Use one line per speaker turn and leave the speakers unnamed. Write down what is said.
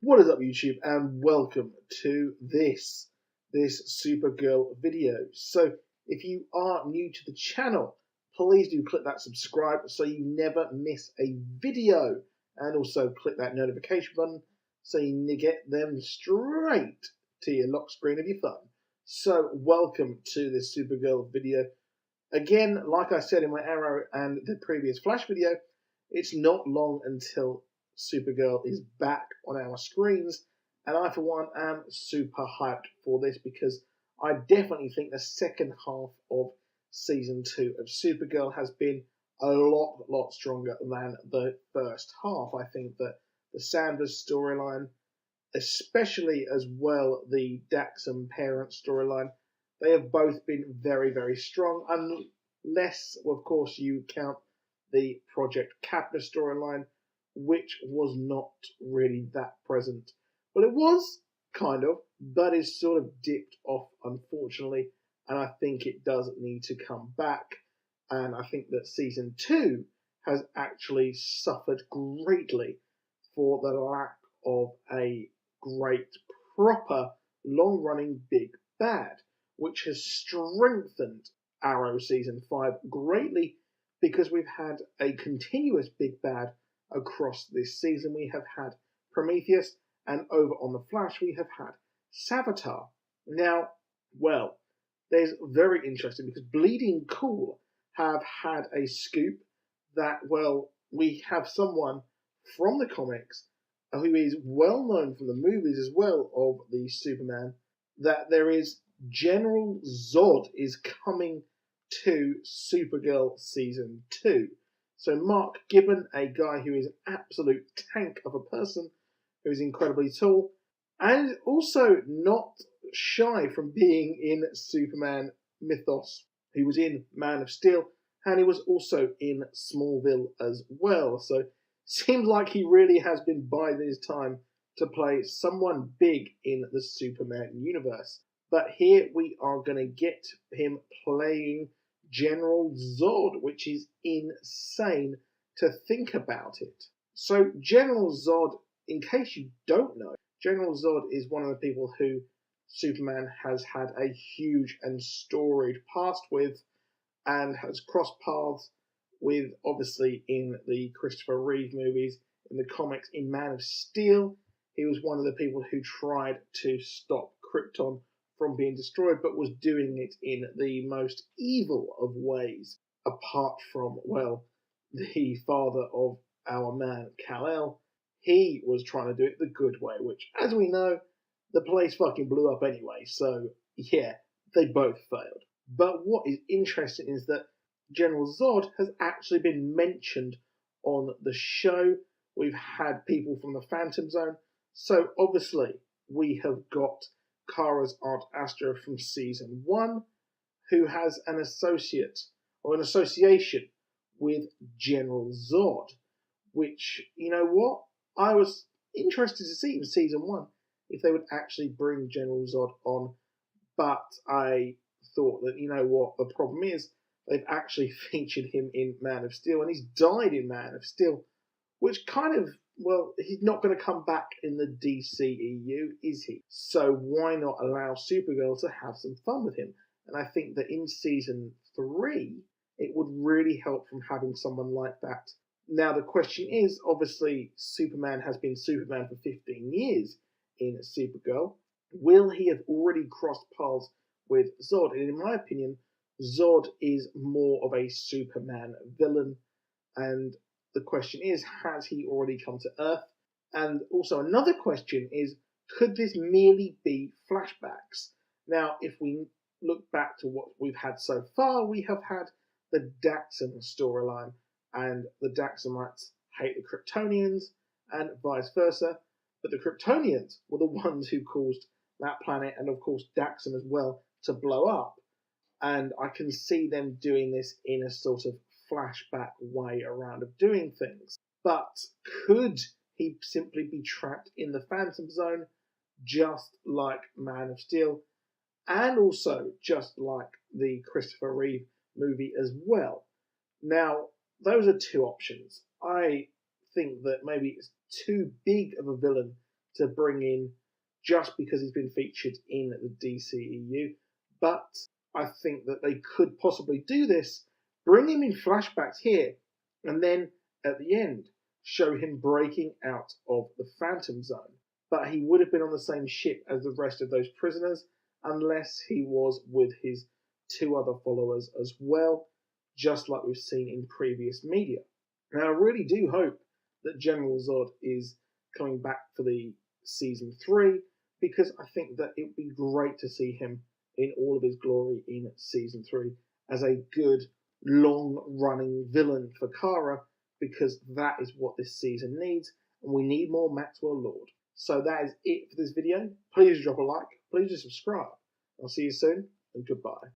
What is up, YouTube, and welcome to this Supergirl video. So if you are new to the channel, please do click that subscribe so you never miss a video, and also click that notification button so you get them straight to your lock screen of your phone. So welcome to this Supergirl video. Again, like I said in my Arrow and the previous Flash video, it's not long until Supergirl is back on our screens, and I for one am super hyped for this because I definitely think the second half of season 2 of Supergirl has been a lot stronger than the first half. I think that the Sanders storyline, especially as well the Daxam parent storyline, they have both been very strong, unless of course you count the Project Captor storyline, which was not really that present. But it was kind of, but it's sort of dipped off, unfortunately, and I think it does need to come back. And I think that season 2 has actually suffered greatly for the lack of a great, proper, long-running big bad, which has strengthened Arrow season 5 greatly because we've had a continuous big bad across this season. We have had Prometheus, and over on the Flash we have had Savitar. Now, well, there's very interesting because Bleeding Cool have had a scoop that, well, we have someone from the comics who is well known from the movies as well of the Superman, that there is General Zod is coming to Supergirl season 2. So Mark Gibbon, a guy who is an absolute tank of a person, who is incredibly tall, and also not shy from being in Superman mythos. He was in Man of Steel, and he was also in Smallville as well. So seems like he really has been biding his time to play someone big in the Superman universe. But here we are going to get him playing General Zod, which is insane to think about it. So General Zod, in case you don't know, General Zod is one of the people who Superman has had a huge and storied past with, and has crossed paths with, obviously, in the Christopher Reeve movies, in the comics, in Man of Steel. He was one of the people who tried to stop Krypton from being destroyed, but was doing it in the most evil of ways, apart from, well, the father of our man Kal-El. He was trying to do it the good way, which, as we know, the place fucking blew up anyway, so yeah, they both failed. But what is interesting is that General Zod has actually been mentioned on the show. We've had people from the Phantom Zone, so obviously we have got Kara's Aunt Astra from season 1, who has an associate or an association with General Zod, which, you know what, I was interested to see in season 1 if they would actually bring General Zod on, but I thought that, you know what, the problem is they've actually featured him in Man of Steel, and he's died in Man of Steel, which kind of, well, he's not going to come back in the DCEU, is he? So why not allow Supergirl to have some fun with him? And I think that in season 3, it would really help from having someone like that. Now, the question is, obviously, Superman has been Superman for 15 years in Supergirl. Will he have already crossed paths with Zod? And in my opinion, Zod is more of a Superman villain, and the question is, has he already come to Earth? And also another question is, could this merely be flashbacks? Now, if we look back to what we've had so far, we have had the Daxam storyline, and the Daxamites hate the Kryptonians, and vice versa. But the Kryptonians were the ones who caused that planet, and of course Daxam as well, to blow up. And I can see them doing this in a sort of flashback way around of doing things. But could he simply be trapped in the Phantom Zone, just like Man of Steel, and also just like the Christopher Reeve movie as well? Now, those are two options. I think that maybe it's too big of a villain to bring in just because he's been featured in the DCEU. But I think that they could possibly do this, bring him in flashbacks here, and then at the end, show him breaking out of the Phantom Zone. But he would have been on the same ship as the rest of those prisoners, unless he was with his two other followers as well, just like we've seen in previous media. Now, I really do hope that General Zod is coming back for the season 3, because I think that it would be great to see him in all of his glory in season 3 as a good, long-running villain for Kara, because that is what this season needs, and we need more Maxwell Lord. So that is it for this video. Please drop a like, please do subscribe. I'll see you soon, and goodbye.